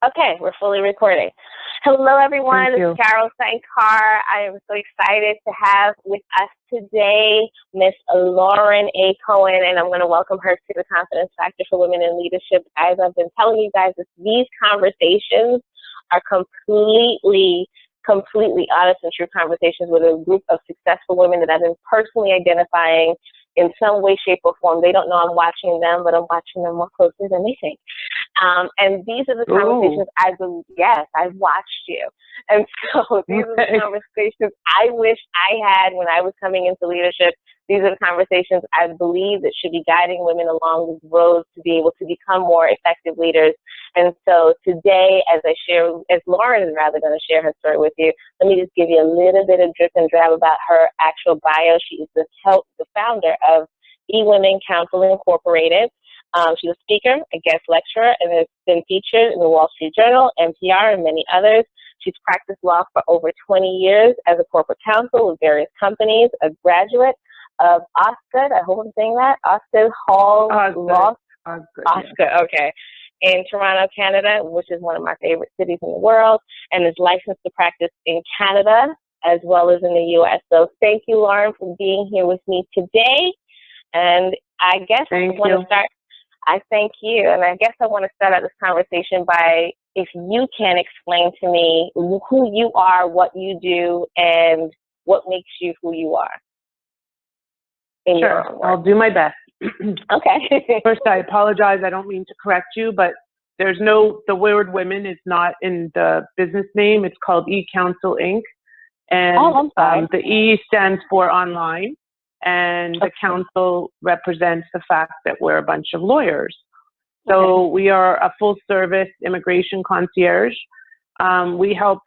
Okay, we're fully recording. Hello, everyone. Thank This you. is Carol Sankar. I am so excited to have with us today Miss Lauren A. Cohen, and I'm going to welcome her to the Confidence Factor for Women in Leadership. As I've been telling you guys, these conversations are completely honest and true conversations with a group of successful women that I've been personally identifying in some way, shape, or form. They don't know I'm watching them, but I'm watching them more closely than they think. And these are the conversations yes, I've watched you. And so these are the conversations I wish I had when I was coming into leadership. These are the conversations I believe that should be guiding women along this road to be able to become more effective leaders. And so today, as Lauren is rather going to share her story with you, let me just give you a little bit of drip and drab about her actual bio. She is the founder of eWomen Council Incorporated. She's a speaker, a guest lecturer, and has been featured in the Wall Street Journal, NPR, and many others. She's practiced law for over 20 years as a corporate counsel with various companies, a graduate of Osgood, I hope I'm saying that, Osgood Hall Law. Osgood, okay. In Toronto, Canada, which is one of my favorite cities in the world, and is licensed to practice in Canada as well as in the U.S. So thank you, Lauren, for being here with me today. And I guess I thank you. And I guess I want to start out this conversation by, if you can explain to me who you are, what you do, and what makes you who you are. Sure, I'll do my best. Okay. First, I apologize. I don't mean to correct you, but the word women is not in the business name. It's called eCounsel Inc. And the E stands for online. And the council represents the fact that we're a bunch of lawyers. So we are a full-service immigration concierge. We help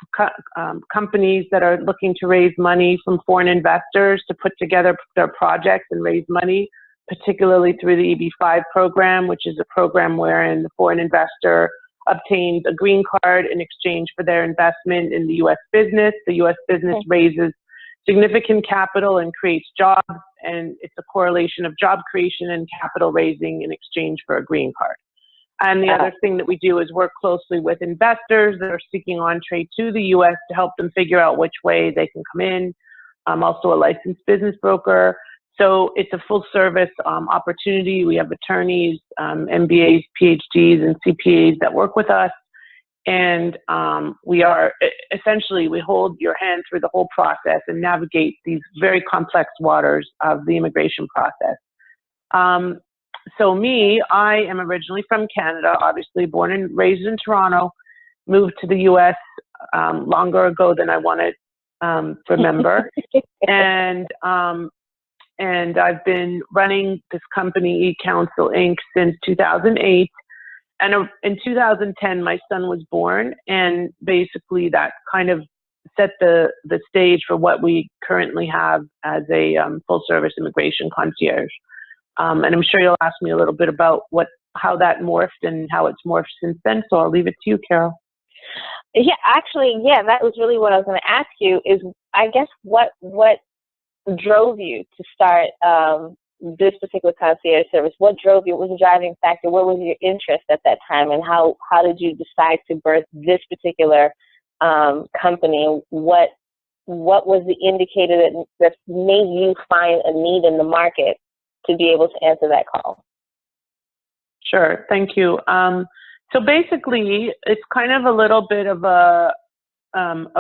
companies that are looking to raise money from foreign investors to put together their projects and raise money, particularly through the EB-5 program, which is a program wherein the foreign investor obtains a green card in exchange for their investment in the U.S. business. The U.S. business raises significant capital and creates jobs, and it's a correlation of job creation and capital raising in exchange for a green card. And the other thing that we do is work closely with investors that are seeking entree to the U.S. to help them figure out which way they can come in. I'm also a licensed business broker. So it's a full service opportunity. We have attorneys, MBAs, PhDs, and CPAs that work with us. And we hold your hand through the whole process and navigate these very complex waters of the immigration process. So I am originally from Canada, obviously born and raised in Toronto, moved to the U.S. Longer ago than I want to remember. And I've been running this company, eCounsel Inc., since 2008. And in 2010, my son was born, and basically that kind of set the stage for what we currently have as a full-service immigration concierge. And I'm sure you'll ask me a little bit about how that morphed and how it's morphed since then, so I'll leave it to you, Carol. Yeah, actually, that was really what I was going to ask you is, I guess, what drove you to start this particular concierge service? What drove you? What was the driving factor? What was your interest at that time? And how did you decide to birth this particular company? What was the indicator that made you find a need in the market to be able to answer that call? Sure, thank you. So basically, it's kind of a little bit of a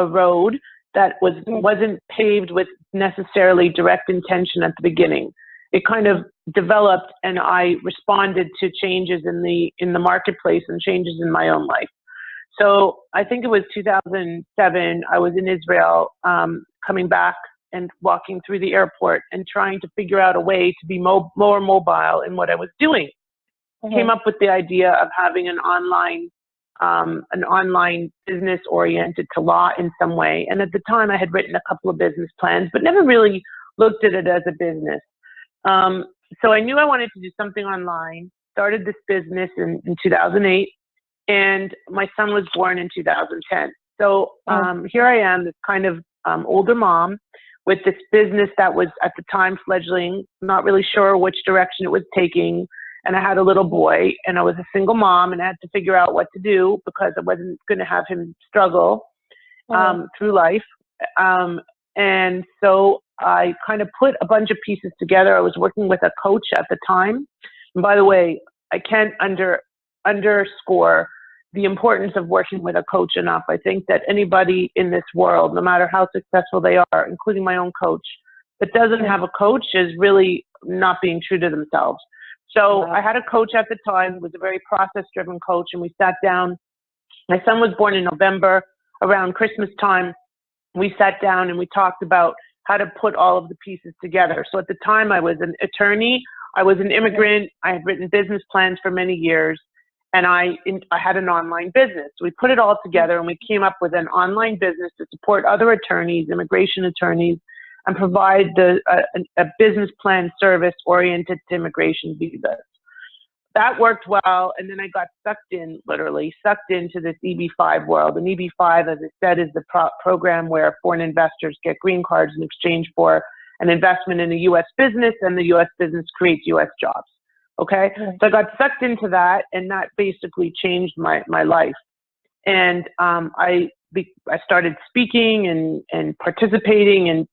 road that wasn't paved with necessarily direct intention at the beginning. It kind of developed, and I responded to changes in the marketplace and changes in my own life. So I think it was 2007. I was in Israel, coming back and walking through the airport and trying to figure out a way to be more mobile in what I was doing. Came up with the idea of having an online business oriented to law in some way. And at the time, I had written a couple of business plans, but never really looked at it as a business. So I knew I wanted to do something online, started this business in 2008, and my son was born in 2010. So here I am, this kind of older mom with this business that was at the time fledgling, not really sure which direction it was taking. and I had a little boy, and I was a single mom, and I had to figure out what to do because I wasn't going to have him struggle through life. And so I kind of put a bunch of pieces together. I was working with a coach at the time. And by the way, I can't underscore the importance of working with a coach enough. I think that anybody in this world, no matter how successful they are, including my own coach, that doesn't have a coach is really not being true to themselves. So I had a coach at the time, who was a very process-driven coach, and we sat down. My son was born in November. Around Christmas time, we sat down and we talked about how to put all of the pieces together. So at the time, I was an attorney, I was an immigrant, I had written business plans for many years, and I had an online business. We put it all together and we came up with an online business to support other attorneys, immigration attorneys, and provide a business plan service oriented to immigration visas. That worked well, and then I got literally sucked into this EB-5 world. And EB-5, as I said, is the program where foreign investors get green cards in exchange for an investment in a U.S. business, and the U.S. business creates U.S. jobs. Okay? So I got sucked into that, and that basically changed my life. And I started speaking and participating and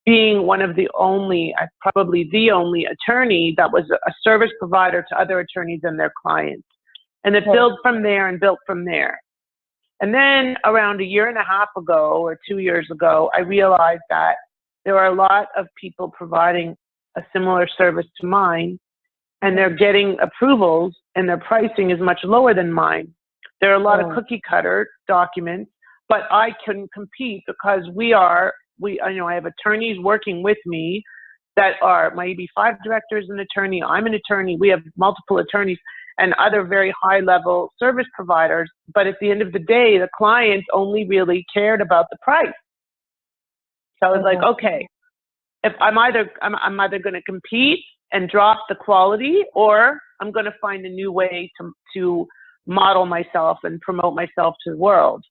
being one of the only, probably the only attorney that was a service provider to other attorneys and their clients. And it built from there and built from there. And then around a year and a half ago or 2 years ago, I realized that there are a lot of people providing a similar service to mine, and they're getting approvals and their pricing is much lower than mine. There are a lot of cookie cutter documents, but I couldn't compete because I have attorneys working with me that are my EB-5 director is an attorney, I'm an attorney, we have multiple attorneys and other very high level service providers. But at the end of the day, the client only really cared about the price. So I was like, okay, if I'm either going to compete and drop the quality, or I'm going to find a new way to model myself and promote myself to the world.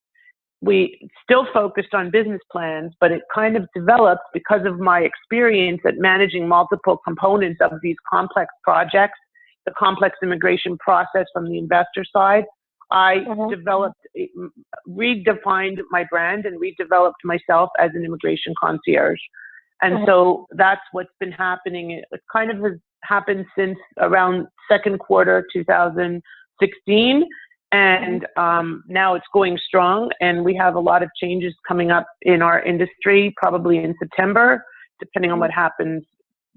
We still focused on business plans, but it kind of developed because of my experience at managing multiple components of these complex projects, the complex immigration process from the investor side. I redefined my brand and redeveloped myself as an immigration concierge. And so that's what's been happening. It kind of has happened since around second quarter 2016. And now it's going strong, and we have a lot of changes coming up in our industry, probably in September, depending on what happens,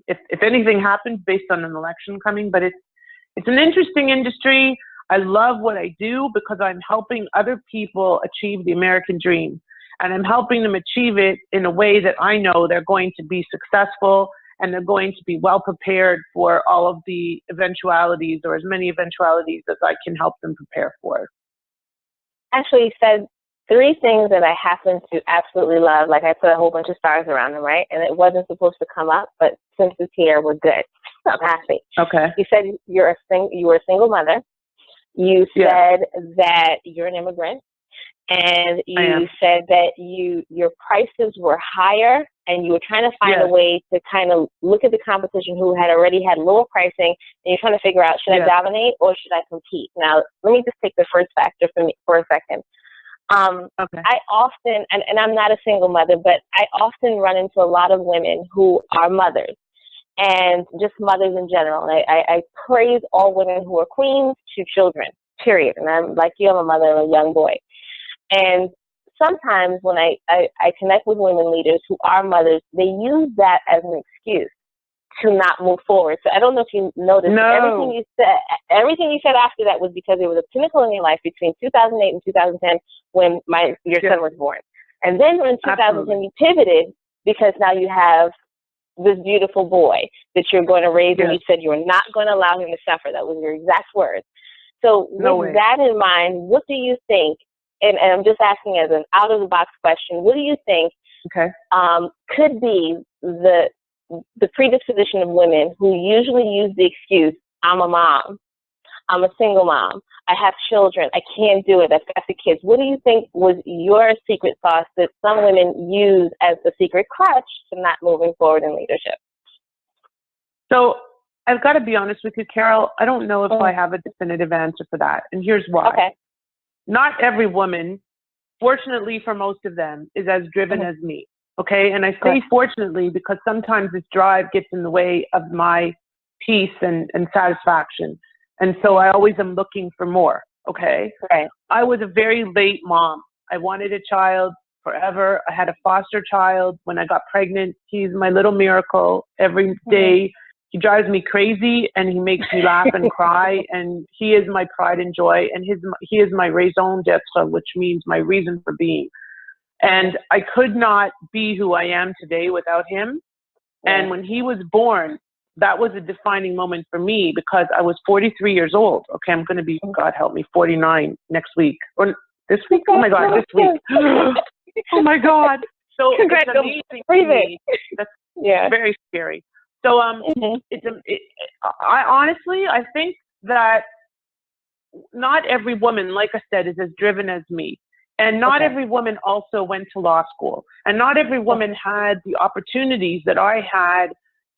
if anything happens based on an election coming. But it's an interesting industry. I love what I do because I'm helping other people achieve the American dream, and I'm helping them achieve it in a way that I know they're going to be successful and they're going to be well prepared for all of the eventualities, or as many eventualities as I can help them prepare for. Actually, you said three things that I happen to absolutely love. Like I put a whole bunch of stars around them, right? And it wasn't supposed to come up, but since it's here, we're good. I'm happy. Okay. You said you were a single mother. You said that you're an immigrant. And you said that your prices were higher, and you were trying to find a way to kind of look at the competition who had already had lower pricing, and you're trying to figure out, should I dominate or should I compete? Now, let me just take the first factor for a second. I often, and I'm not a single mother, but I often run into a lot of women who are mothers, and just mothers in general. And I praise all women who are queens to children, period. And I'm like you, I'm a mother of a young boy. And sometimes when I connect with women leaders who are mothers, they use that as an excuse to not move forward. So I don't know if you noticed, everything you said after that was because it was a pinnacle in your life between 2008 and 2010 when your son was born. And then in 2010 you pivoted because now you have this beautiful boy that you're going to raise, and you said you were not going to allow him to suffer. That was your exact words. So with that in mind, what do you think? And I'm just asking as an out-of-the-box question, what do you think could be the predisposition of women who usually use the excuse, I'm a mom, I'm a single mom, I have children, I can't do it, I've got the kids. What do you think was your secret sauce that some women use as the secret crutch to not moving forward in leadership? So I've got to be honest with you, Carol. I don't know if I have a definitive answer for that. And here's why. Okay. Not every woman, fortunately for most of them, is as driven as me. Okay. And I say fortunately because sometimes this drive gets in the way of my peace and satisfaction. And so I always am looking for more. Okay. Right. I was a very late mom. I wanted a child forever. I had a foster child when I got pregnant. He's my little miracle every day. He drives me crazy and he makes me laugh and cry. And he is my pride and joy. And he is my raison d'etre, which means my reason for being. And I could not be who I am today without him. And when he was born, that was a defining moment for me because I was 43 years old. Okay, I'm going to be, God help me, 49 next week. Or this week? Oh my God, this week. Oh my God. So it's amazing to me. That's very scary. So I think that not every woman, like I said, is as driven as me. And not every woman also went to law school. And not every woman had the opportunities that I had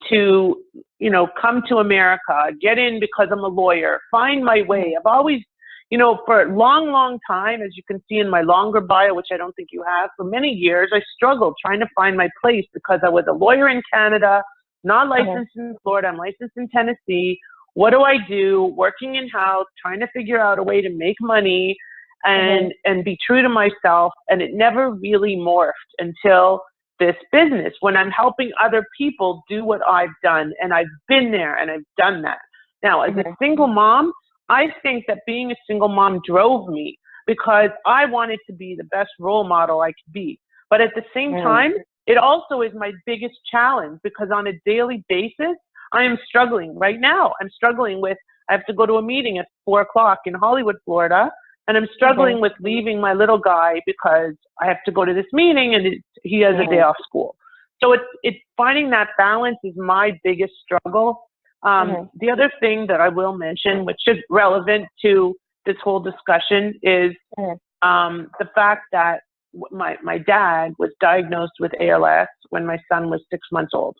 to, you know, come to America, get in because I'm a lawyer, find my way. I've always, you know, for a long, long time, as you can see in my longer bio, which I don't think you have, for many years, I struggled trying to find my place because I was a lawyer in Canada, not licensed in Florida, I'm licensed in Tennessee. What do I do? Working in-house, trying to figure out a way to make money and be true to myself. And it never really morphed until this business, when I'm helping other people do what I've done. And I've been there and I've done that. Now, as a single mom, I think that being a single mom drove me because I wanted to be the best role model I could be. But at the same time, it also is my biggest challenge because on a daily basis, I am struggling right now. I'm struggling with, I have to go to a meeting at 4 o'clock in Hollywood, Florida. And I'm struggling with leaving my little guy because I have to go to this meeting and he has a day off school. So it's finding that balance is my biggest struggle. The other thing that I will mention, which is relevant to this whole discussion, is the fact that my dad was diagnosed with ALS when my son was 6 months old.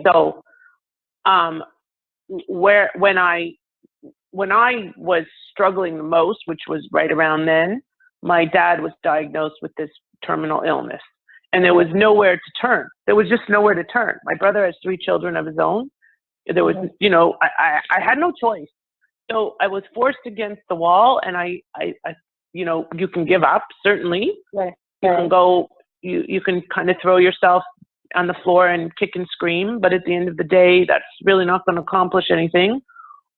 So when I was struggling the most, which was right around then, my dad was diagnosed with this terminal illness. And there was nowhere to turn. There was just nowhere to turn. My brother has 3 children of his own. There was, you know, I had no choice. So I was forced against the wall, and I you know, you can give up, certainly. You can go, you can kind of throw yourself on the floor and kick and scream, but at the end of the day, that's really not going to accomplish anything.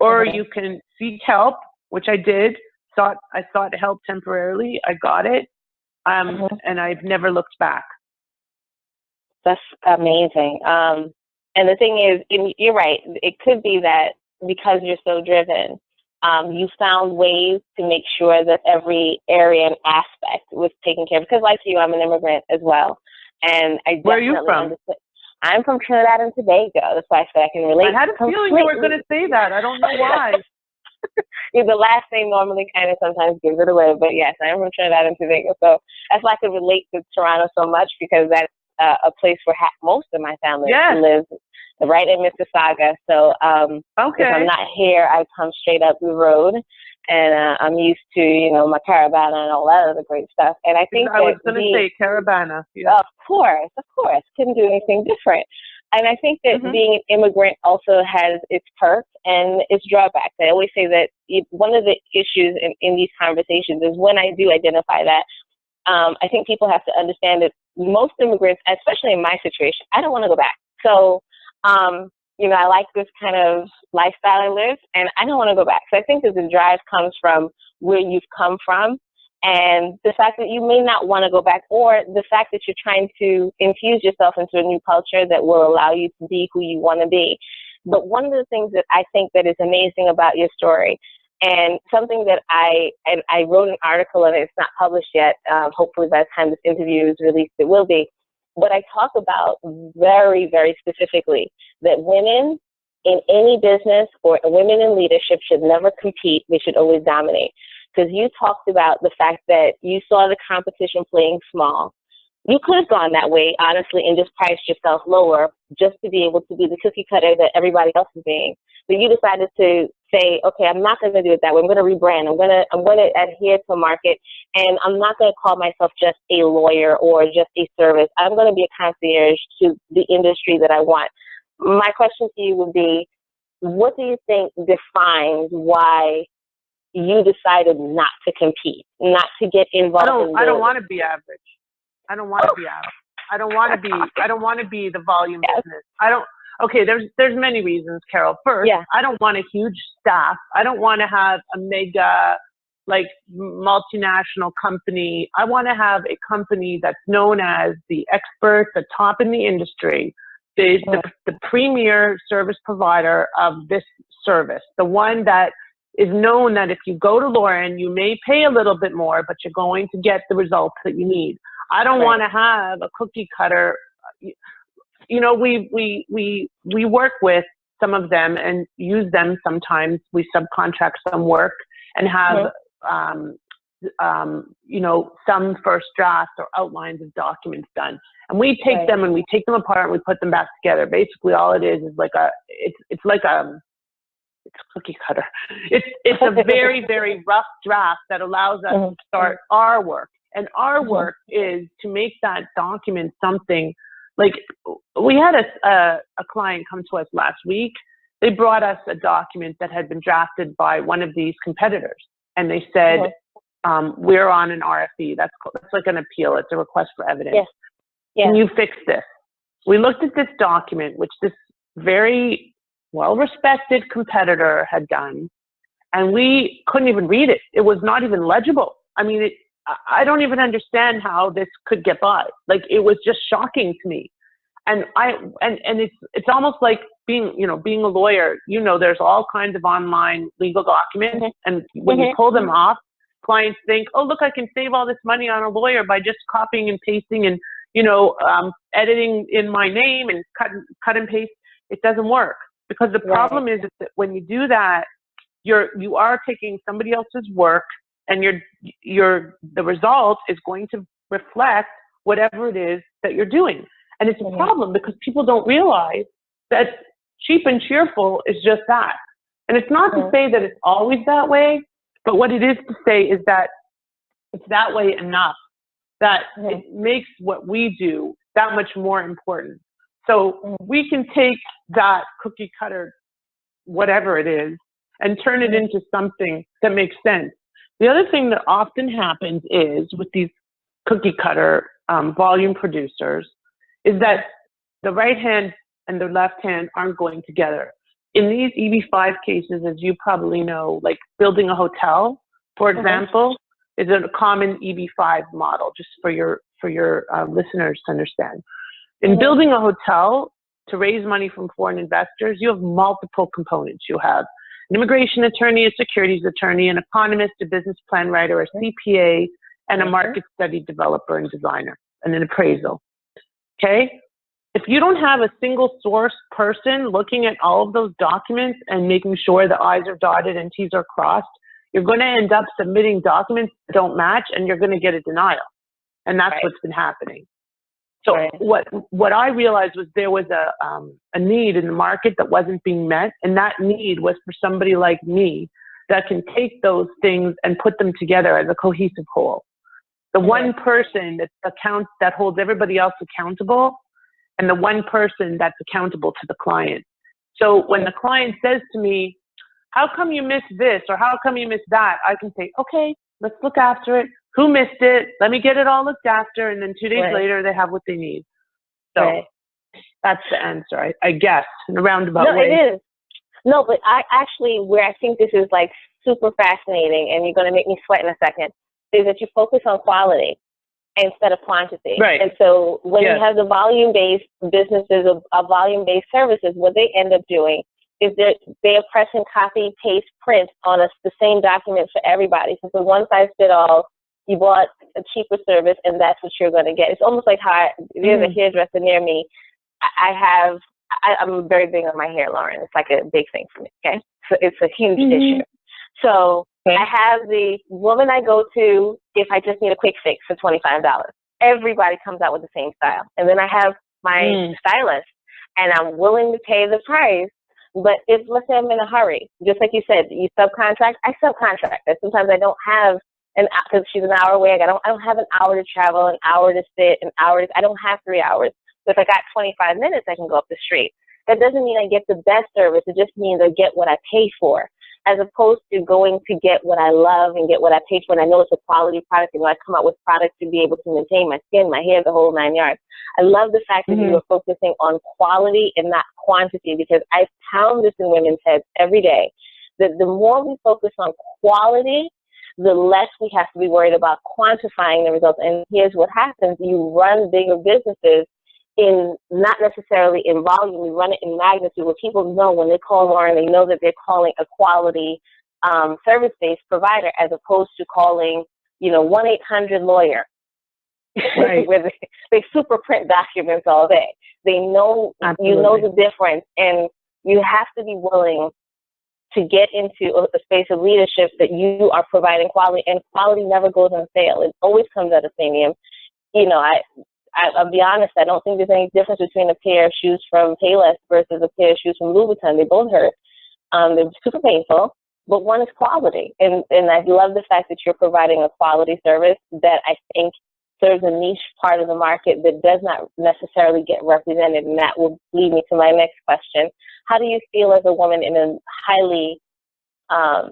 Or you can seek help, which I did. I sought help temporarily. I got it. And I've never looked back. That's amazing. And the thing is, you're right. It could be that because you're so driven, you found ways to make sure that every area and aspect was taken care of. Because like you, I'm an immigrant as well. And I definitely Where are you from? understand. I'm from Trinidad and Tobago. That's why I said I can relate. I had a feeling you were going to say that. I don't know why. The last name normally kind of sometimes gives it away. But yes, I am from Trinidad and Tobago. So that's why I could relate to Toronto so much, because that's a place where most of my family lives, right in Mississauga. So if I'm not here, I come straight up the road. And I'm used to, you know, my Caravana and all that other great stuff. And I think I was going to say Caravana. Yeah. Of course. Couldn't do anything different. And I think that being an immigrant also has its perks and its drawbacks. I always say that one of the issues in these conversations is when I do identify that, I think people have to understand that most immigrants, especially in my situation, I don't want to go back. So, you know, I like this kind of lifestyle I live, and I don't want to go back. So I think that the drive comes from where you've come from, and the fact that you may not want to go back, or the fact that you're trying to infuse yourself into a new culture that will allow you to be who you want to be. But one of the things that I think that is amazing about your story, and something that I wrote an article, and it's not published yet, hopefully by the time this interview is released, it will be. But I talk about very, very specifically that women in any business or women in leadership should never compete. They should always dominate. Because you talked about the fact that you saw the competition playing small. You could have gone that way, honestly, and just priced yourself lower just to be able to be the cookie cutter that everybody else is being. But you decided to say, okay, I'm not going to do it that way. I'm going to rebrand. I'm going to adhere to market, and I'm not going to call myself just a lawyer or just a service. I'm going to be a concierge to the industry that I want. My question to you would be, what do you think defines why you decided not to compete, not to get involved? I don't want to be average. I don't want to be average. I don't want to be the volume business. Okay, there's many reasons, Carol. First, I don't want a huge staff. I don't want to have a mega, like, multinational company. I want to have a company that's known as the expert, the top in the industry, the premier service provider of this service, the one that is known that if you go to Lauren, you may pay a little bit more, but you're going to get the results that you need. I don't want to have a cookie cutter. You know, we work with some of them and use them sometimes. We subcontract some work and have, you know, some first drafts or outlines of documents done. And we take them and we take them apart and we put them back together. Basically, all it is like it's cookie cutter. It's a very, very rough draft that allows us to start our work. And our work is to make that document something. Like, we had a client come to us last week. They brought us a document that had been drafted by one of these competitors. And they said, we're on an RFE. That's like an appeal. It's a request for evidence. Can you fix this? We looked at this document, which this very well-respected competitor had done, and we couldn't even read it. It was not even legible. I mean, I don't even understand how this could get by. Like, it was just shocking to me. And it's almost like being a lawyer. You know, there's all kinds of online legal documents, and when you pull them off, clients think, oh, look, I can save all this money on a lawyer by just copying and pasting and, you know, editing in my name and cut and paste. It doesn't work, because the problem is that when you do that, you are taking somebody else's work, and the result is going to reflect whatever it is that you're doing. And it's a problem because people don't realize that cheap and cheerful is just that. And it's not to say that it's always that way, but what it is to say is that it's that way enough that it makes what we do that much more important. So we can take that cookie cutter, whatever it is, and turn it into something that makes sense. The other thing that often happens is with these cookie cutter volume producers is that the right hand and the left hand aren't going together. In these EB5 cases, as you probably know, like building a hotel, for example, is a common EB5 model, just for your listeners to understand. In building a hotel, to raise money from foreign investors, you have multiple components. You have an immigration attorney, a securities attorney, an economist, a business plan writer, a CPA, and a market study developer and designer, and an appraisal. Okay? If you don't have a single source person looking at all of those documents and making sure the I's are dotted and T's are crossed, you're going to end up submitting documents that don't match, and you're going to get a denial. And that's what's been happening. So what I realized was there was a need in the market that wasn't being met, and that need was for somebody like me that can take those things and put them together as a cohesive whole. The one person that holds everybody else accountable, and the one person that's accountable to the client. So when the client says to me, how come you missed this, or how come you missed that, I can say, okay, let's look after it. Who missed it? Let me get it all looked after, and then 2 days later, they have what they need. So that's the answer, I guess, in a roundabout way. No, it is. No, but where I think this is like super fascinating, and you're going to make me sweat in a second, is that you focus on quality instead of quantity. And so when you have the volume-based businesses, volume-based services, what they end up doing is they are pressing copy, paste, print on the same document for everybody. So for one size fit all, you bought a cheaper service, and that's what you're going to get. It's almost like how there's a hairdresser near me. I'm very big on my hair, Lauren. It's like a big thing for me, okay? So it's a huge issue. So I have the woman I go to if I just need a quick fix for $25. everybody comes out with the same style. And then I have my stylist, and I'm willing to pay the price. But if, let's say I'm in a hurry, just like you said, you subcontract, I subcontract. And sometimes I don't have because she's an hour away. I don't have an hour to travel, an hour to sit, I don't have 3 hours. So if I got 25 minutes, I can go up the street. That doesn't mean I get the best service. It just means I get what I pay for, as opposed to going to get what I love and get what I pay for. And I know it's a quality product, and I come out with products to be able to maintain my skin, my hair, the whole 9 yards. I love the fact that you are focusing on quality and not quantity, because I pound this in women's heads every day, that the more we focus on quality, the less we have to be worried about quantifying the results. And here's what happens. You run bigger businesses in not necessarily in volume, you run it in magnitude, where people know when they call Lauren, they know that they're calling a quality service-based provider, as opposed to calling, 1-800-lawyer, right. where they super print documents all day. They know, you know the difference, and you have to be willing to get into a space of leadership that you are providing quality, and quality never goes on sale. It always comes at a premium. I'll be honest, I don't think there's any difference between a pair of shoes from Payless versus a pair of shoes from Louboutin. They both hurt. They're super painful, but one is quality. And I love the fact that you're providing a quality service that I think serves a niche part of the market that does not necessarily get represented. And that will lead me to my next question. How do you feel as a woman in a highly, I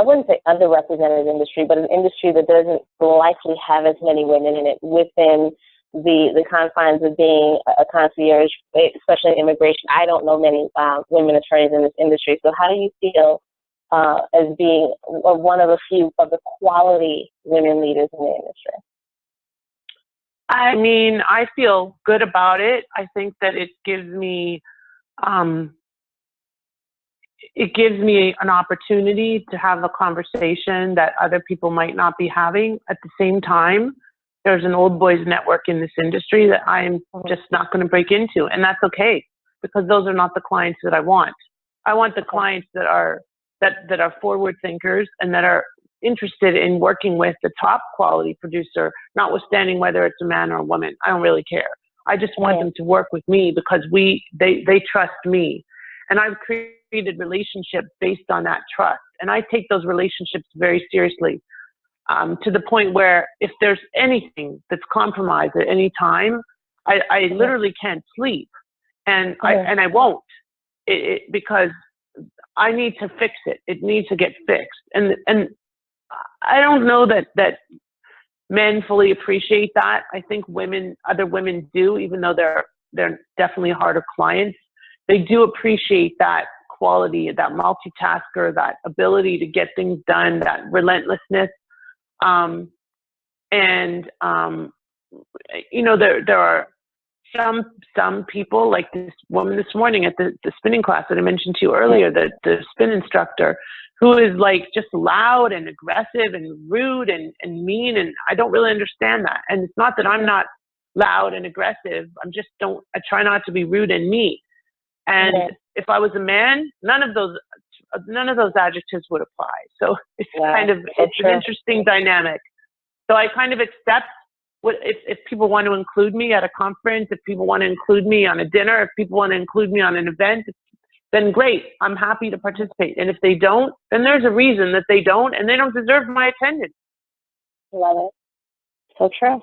wouldn't say underrepresented industry, but an industry that doesn't likely have as many women in it within the confines of being a concierge, especially in immigration? I don't know many women attorneys in this industry. So how do you feel as being one of a few of the quality women leaders in the industry? I mean, I feel good about it. I think that it gives me an opportunity to have a conversation that other people might not be having. At the same time, there's an old boys network in this industry that I'm just not going to break into, and that's okay, because those are not the clients that I want. I want the clients that are forward thinkers and that are interested in working with the top quality producer, notwithstanding whether it's a man or a woman. I don't really care. I just want them to work with me because they trust me. And I've created relationships based on that trust. And I take those relationships very seriously, to the point where if there's anything that's compromised at any time, I literally can't sleep. And I won't, because I need to fix it. It needs to get fixed. And I don't know that men fully appreciate that. I think other women do, even though they're definitely harder clients. They do appreciate that quality, that multitasker, that ability to get things done, that relentlessness. There are some people, like this woman this morning at the spinning class that I mentioned to you earlier, the spin instructor, who is like just loud and aggressive and rude and mean, and I don't really understand that. And it's not that I'm not loud and aggressive. I try not to be rude and mean. And if I was a man, none of those adjectives would apply. So it's it's an interesting dynamic. So I kind of accept if people want to include me at a conference, if people want to include me on a dinner, if people want to include me on an event, then great, I'm happy to participate. And if they don't, then there's a reason that they don't, and they don't deserve my attendance. Love it. So true.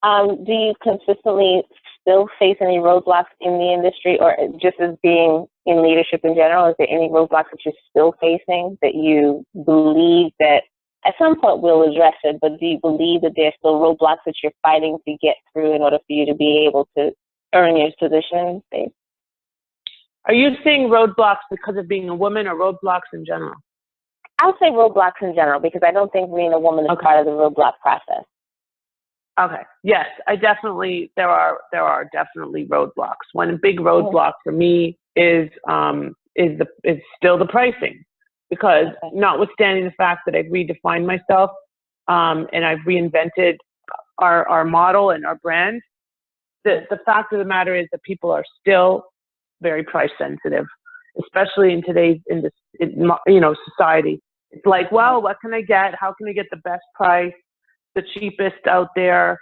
Do you consistently still face any roadblocks in the industry, or just as being in leadership in general? Is there any roadblocks that you're still facing that you believe that at some point we'll address it, but do you believe that there's still roadblocks that you're fighting to get through in order for you to be able to earn your position in the space? Are you saying roadblocks because of being a woman, or roadblocks in general? I'll say roadblocks in general, because I don't think being a woman is part of the roadblock process. Okay. Yes, there are definitely roadblocks. One big roadblock for me is still the pricing, because notwithstanding the fact that I've redefined myself, and I've reinvented our model and our brand, the fact of the matter is that people are still very price sensitive, especially in today's society. It's like, well, what can I get? How can I get the best price? the cheapest out there.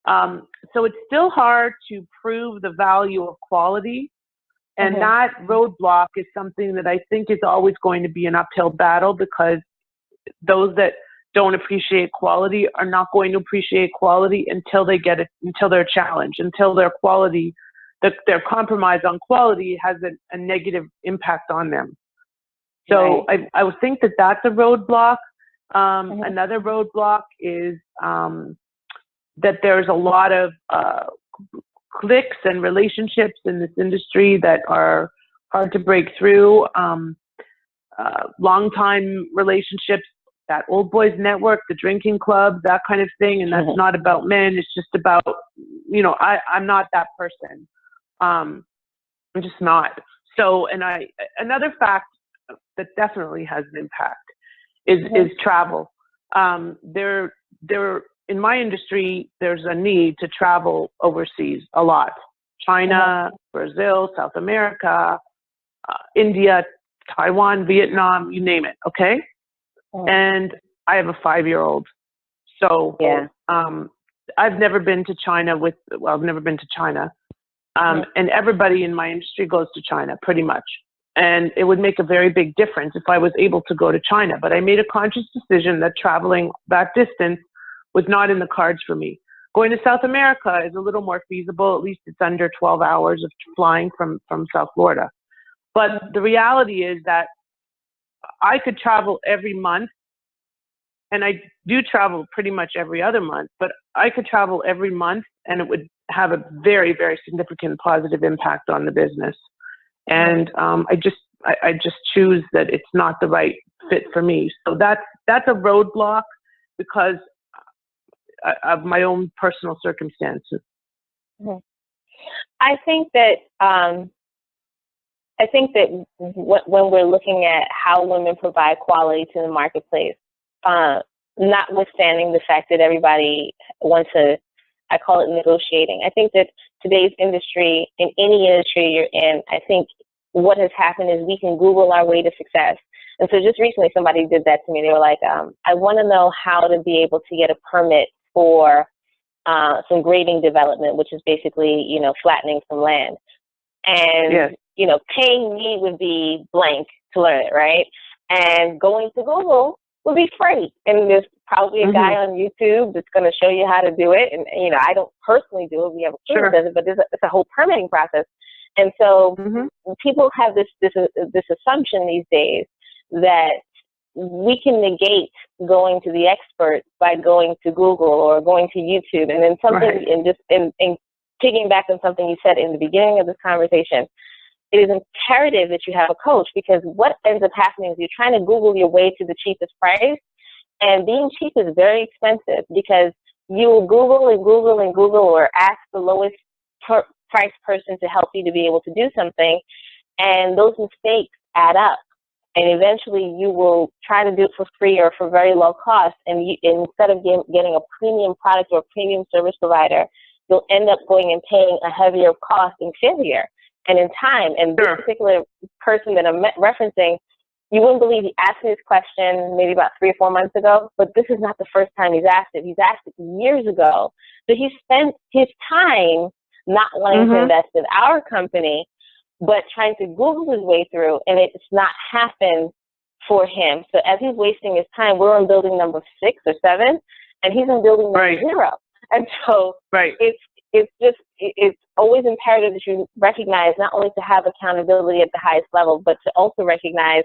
So it's still hard to prove the value of quality. And that roadblock is something that I think is always going to be an uphill battle, because those that don't appreciate quality are not going to appreciate quality until they get it, until they're challenged, until their quality, their compromise on quality has a negative impact on them. So I would think that that's a roadblock. Another roadblock is that there's a lot of cliques and relationships in this industry that are hard to break through. Long-time relationships, that old boys network, the drinking club, that kind of thing. And that's not about men. It's just about, you know, I'm not that person. I'm just not. So, and another fact that definitely has an impact is travel. In my industry, there's a need to travel overseas a lot. China, Brazil, South America, India, Taiwan, Vietnam, you name it, okay? And I have a 5-year-old. So I've never been to China I've never been to China. And everybody in my industry goes to China, pretty much. And it would make a very big difference if I was able to go to China. But I made a conscious decision that traveling that distance was not in the cards for me. Going to South America is a little more feasible. At least it's under 12 hours of flying from South Florida. But the reality is that I could travel every month, and I do travel pretty much every other month, but I could travel every month and it would have a very, very significant positive impact on the business. And I just choose that it's not the right fit for me. So that's a roadblock because of my own personal circumstances. I think that when we're looking at how women provide quality to the marketplace, notwithstanding the fact that everybody wants to, I call it negotiating. I think that today's industry, in any industry you're in, I think what has happened is we can Google our way to success. And so just recently somebody did that to me. They were like, I want to know how to be able to get a permit for some grading development, which is basically, you know, flattening some land. And, you know, paying me would be blank to learn it, right? And going to Google would be free. And there's probably a guy on YouTube that's going to show you how to do it. And, you know, I don't personally do it. We have a crew that does it, but it's a whole permitting process. And so people have this assumption these days that we can negate going to the expert by going to Google or going to YouTube. And then something, and just in piggybacking on something you said in the beginning of this conversation, it is imperative that you have a coach, because what ends up happening is you're trying to Google your way to the cheapest price, and being cheap is very expensive because you will Google and Google and Google or ask the lowest price person to help you to be able to do something, and those mistakes add up. And eventually you will try to do it for free or for very low cost, and instead of getting a premium product or a premium service provider, you'll end up going and paying a heavier cost in failure and in time. And this particular person that I'm referencing, you wouldn't believe he asked me this question maybe about 3 or 4 months ago, but this is not the first time he's asked it. He's asked it years ago. So he spent his time not wanting to invest in our company, but trying to Google his way through, and it's not happened for him. So as he's wasting his time, we're on building number 6 or 7, and he's on building number 0. And so it's always imperative that you recognize not only to have accountability at the highest level, but to also recognize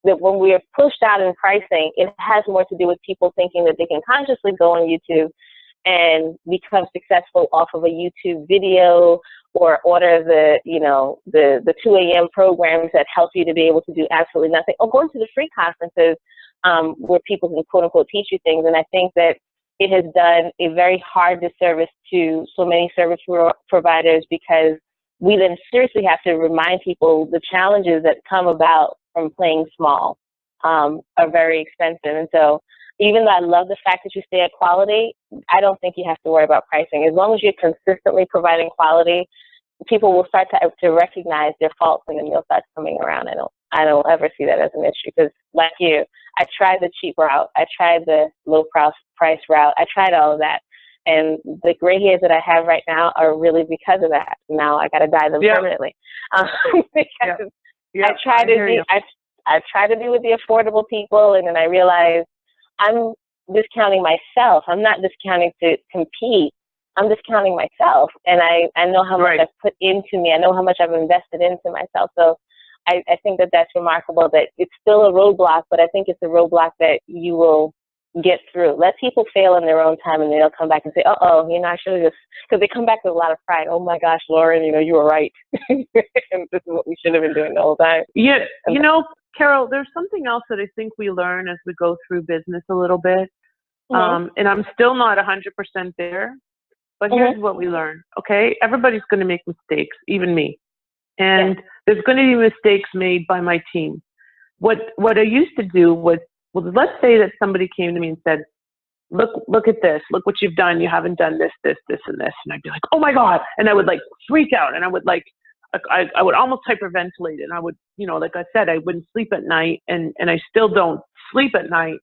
that when we are pushed out in pricing, it has more to do with people thinking that they can consciously go on YouTube and become successful off of a YouTube video or order the 2 a.m. programs that help you to be able to do absolutely nothing, or going to the free conferences where people can quote unquote teach you things. And I think that it has done a very hard disservice to so many service providers, because we then seriously have to remind people the challenges that come about from playing small are very expensive. And so even though I love the fact that you stay at quality, I don't think you have to worry about pricing. As long as you're consistently providing quality, people will start to recognize their faults, and then they'll start coming around. I don't ever see that as an issue because, like you, I tried the cheap route. I tried the low price route. I tried all of that. And the gray hairs that I have right now are really because of that. Now I got to dye them permanently. Because I try to be with the affordable people, and then I realize I'm discounting myself. I'm not discounting to compete. I'm discounting myself. And I know how much I've put into me. I know how much I've invested into myself. So I think that that's remarkable, that it's still a roadblock, but I think it's a roadblock that you will get through. Let people fail in their own time, and they'll come back and say, I should have just, because they come back with a lot of pride. Oh my gosh, Lauren, you were right. And this is what we should have been doing the whole time. Yeah, Carol, there's something else that I think we learn as we go through business a little bit. And I'm still not 100% there, but here's what we learn, okay? Everybody's going to make mistakes, even me. And there's going to be mistakes made by my team. What I used to do was, well, let's say that somebody came to me and said, look at this, look what you've done. You haven't done this, this, this, and this. And I'd be like, oh my God. And I would like freak out, and I would like, I would almost hyperventilate, and I would, like I said, I wouldn't sleep at night, and I still don't sleep at night.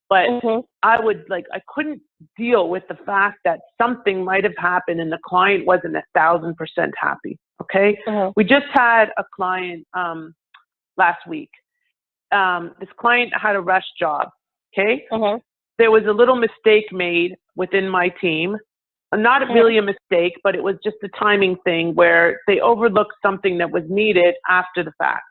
But I would I couldn't deal with the fact that something might have happened and the client wasn't 1,000% happy. Okay. We just had a client last week. This client had a rush job. Okay. There was a little mistake made within my team. Not really a mistake, but it was just a timing thing where they overlooked something that was needed after the fact.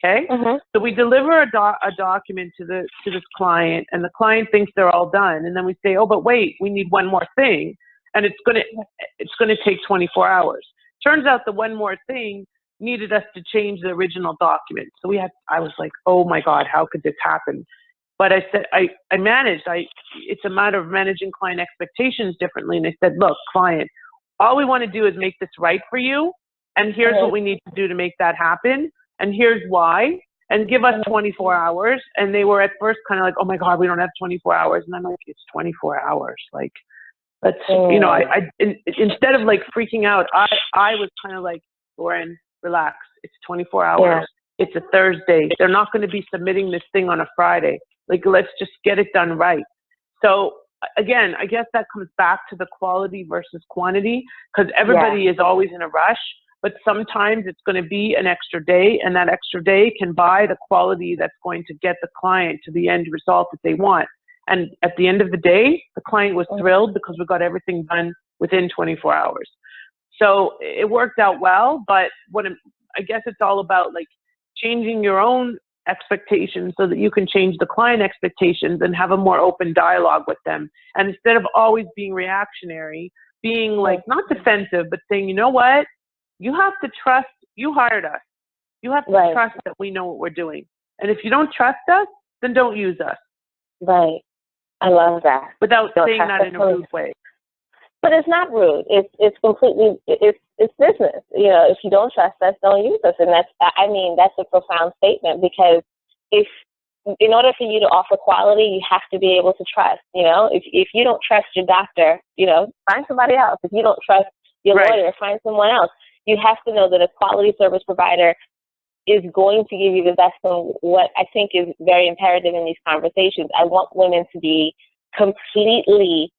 Okay. So we deliver a document to this client, and the client thinks they're all done. And then we say, oh, but wait, we need one more thing. And it's going to take 24 hours. Turns out the one more thing needed us to change the original document. So I was like, oh my God, how could this happen? But I said, I managed, it's a matter of managing client expectations differently. And I said, look, client, all we want to do is make this right for you. And here's what we need to do to make that happen. And here's why, and give us 24 hours. And they were at first kind of like, oh my God, we don't have 24 hours. And I'm like, it's 24 hours. Like, let's, instead of like freaking out, I was kind of like, Lauren, relax. It's 24 hours. It's a Thursday. They're not going to be submitting this thing on a Friday. Like, let's just get it done right. So again, I guess that comes back to the quality versus quantity, because everybody is always in a rush. But sometimes it's going to be an extra day, and that extra day can buy the quality that's going to get the client to the end result that they want. And at the end of the day, the client was thrilled because we got everything done within 24 hours. So it worked out well, but I guess it's all about like changing your own expectations so that you can change the client expectations and have a more open dialogue with them. And instead of always being reactionary, being like not defensive, but saying, you know what? You have to trust, you hired us. You have to trust that we know what we're doing. And if you don't trust us, then don't use us. Right. I love that. Without saying that in a rude way. But it's not rude. It's completely, it's business. If you don't trust us, don't use us. And that's a profound statement, because in order for you to offer quality, you have to be able to trust. If you don't trust your doctor, find somebody else. If you don't trust your lawyer, find someone else. You have to know that a quality service provider is going to give you the best. And what I think is very imperative in these conversations, I want women to be completely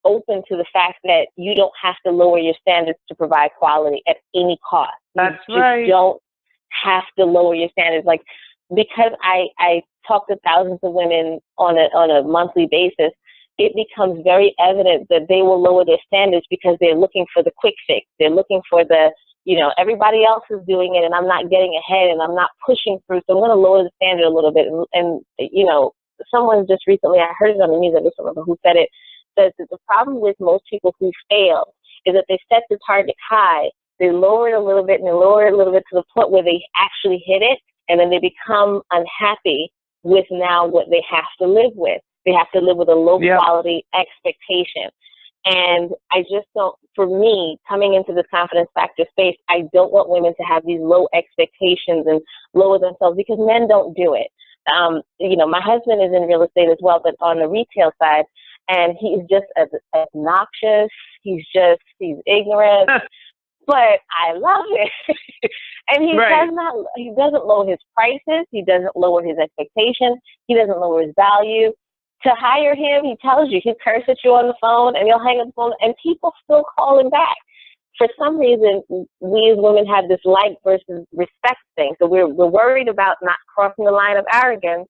open to the fact that you don't have to lower your standards to provide quality at any cost. That's You don't have to lower your standards. Like, because I talk to thousands of women on a monthly basis, it becomes very evident that they will lower their standards because they're looking for the quick fix. They're looking for everybody else is doing it and I'm not getting ahead and I'm not pushing through. So I'm going to lower the standard a little bit. And someone just recently, I heard it on the news, I just don't remember who said it, says that the problem with most people who fail is that they set the target high, they lower it a little bit and they lower it a little bit to the point where they actually hit it, and then they become unhappy with now what they have to live with. They have to live with a low quality expectation. And I just don't, for me, coming into this confidence factor space, I don't want women to have these low expectations and lower themselves, because men don't do it. My husband is in real estate as well, but on the retail side, and he's just obnoxious. He's ignorant, but I love it. And he doesn't lower his prices. He doesn't lower his expectations. He doesn't lower his value. To hire him, he tells you, he'll curse at you on the phone and he'll hang up the phone, and people still call him back. For some reason, we as women have this like versus respect thing. So we're worried about not crossing the line of arrogance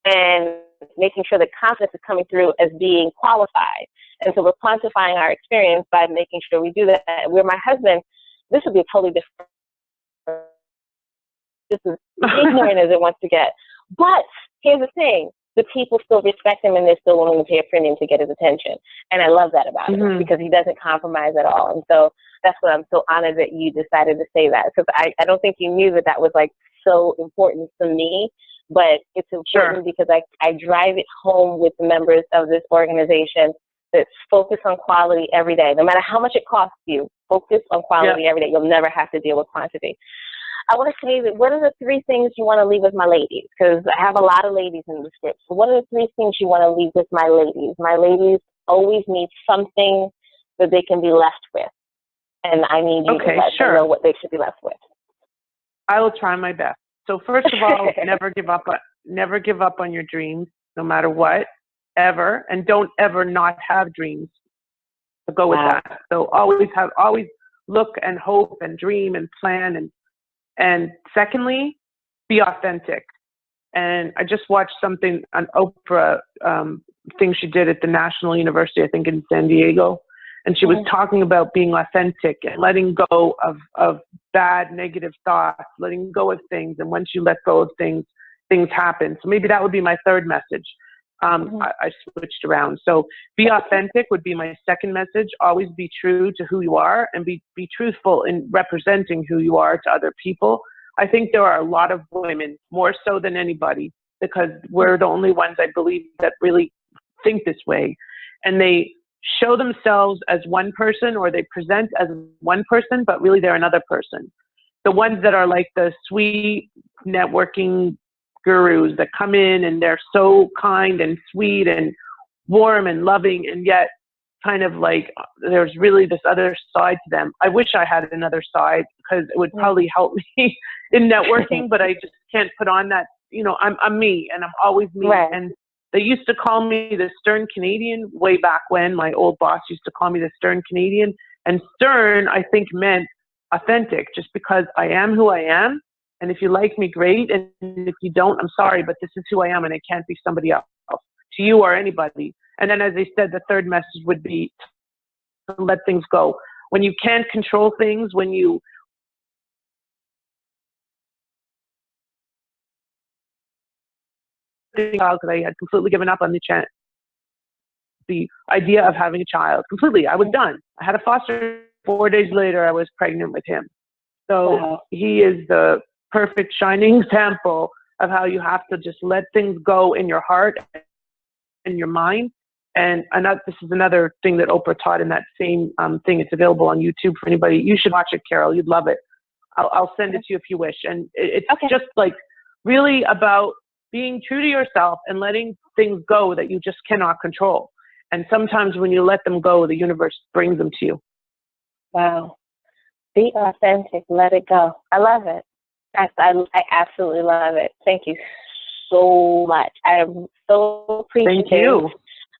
and making sure that confidence is coming through as being qualified. And so we're quantifying our experience by making sure we do that. Where my husband, this would be a totally different, this is ignorant as it wants to get. But here's the thing. The people still respect him and they're still willing to pay a premium to get his attention. And I love that about him because he doesn't compromise at all. And so that's what I'm so honored that you decided to say that. Because I don't think you knew that was like so important to me, but it's important because I drive it home with the members of this organization that focus on quality every day. No matter how much it costs you, focus on quality every day. You'll never have to deal with quantity. I want to say that what are the 3 things you want to leave with my ladies? Because I have a lot of ladies in the script. So what are the 3 things you want to leave with my ladies? My ladies always need something that they can be left with. And I need you to let them know what they should be left with. I will try my best. So first of all, never give up on your dreams, no matter what, ever. And don't ever not have dreams. So go with that. So always look and hope and dream and plan. And secondly, be authentic. And I just watched something on Oprah, thing she did at the National University, I think in San Diego. And she was talking about being authentic and letting go of bad, negative thoughts, letting go of things. And once you let go of things, things happen. So maybe that would be my 3rd message. I switched around. So be authentic would be my 2nd message. Always be true to who you are and be truthful in representing who you are to other people. I think there are a lot of women, more so than anybody, because we're the only ones, I believe, that really think this way. And they show themselves as one person, or they present as one person, but really they're another person. The ones that are like the sweet networking gurus that come in and they're so kind and sweet and warm and loving, and yet kind of like there's really this other side to them. I wish I had another side because it would probably help me in networking, but I just can't put on that, I'm me and I'm always me. Right. And they used to call me the stern Canadian way back when. My old boss used to call me the stern Canadian. And stern, I think, meant authentic, just because I am who I am. And if you like me, great. And if you don't, I'm sorry, but this is who I am and I can't be somebody else to you or anybody. And then, as I said, the 3rd message would be to let things go. When you can't control things, when you because I had completely given up on the idea of having a child. Completely. I was done. I had a foster. 4 days later, I was pregnant with him. So he is the perfect shining example of how you have to just let things go in your heart and your mind. And this is another thing that Oprah taught in that same thing. It's available on YouTube for anybody. You should watch it, Carol. You'd love it. I'll send it to you if you wish. And it's just like really about being true to yourself and letting things go that you just cannot control. And sometimes when you let them go, the universe brings them to you. Wow. Be authentic. Let it go. I love it. I absolutely love it. Thank you so much. I am so appreciative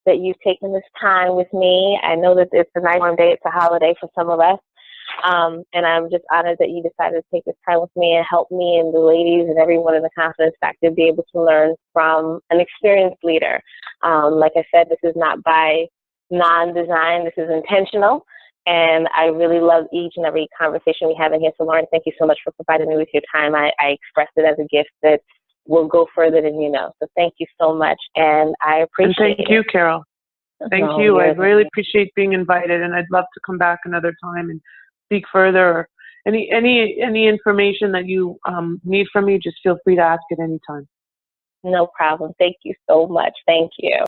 that you've taken this time with me. I know that it's a nice warm day. It's a holiday for some of us. And I'm just honored that you decided to take this time with me and help me and the ladies and everyone in the Confidence Factor be able to learn from an experienced leader. Like I said, this is not by non-design. This is intentional. And I really love each and every conversation we have in here. So, Lauren, thank you so much for providing me with your time. I expressed it as a gift that will go further than you know. So thank you so much. And I appreciate it. Thank you, Carol. Thank you. I really appreciate being invited. And I'd love to come back another time and speak further. Or any information that you need from me, just feel free to ask at any time. No problem. Thank you so much. Thank you.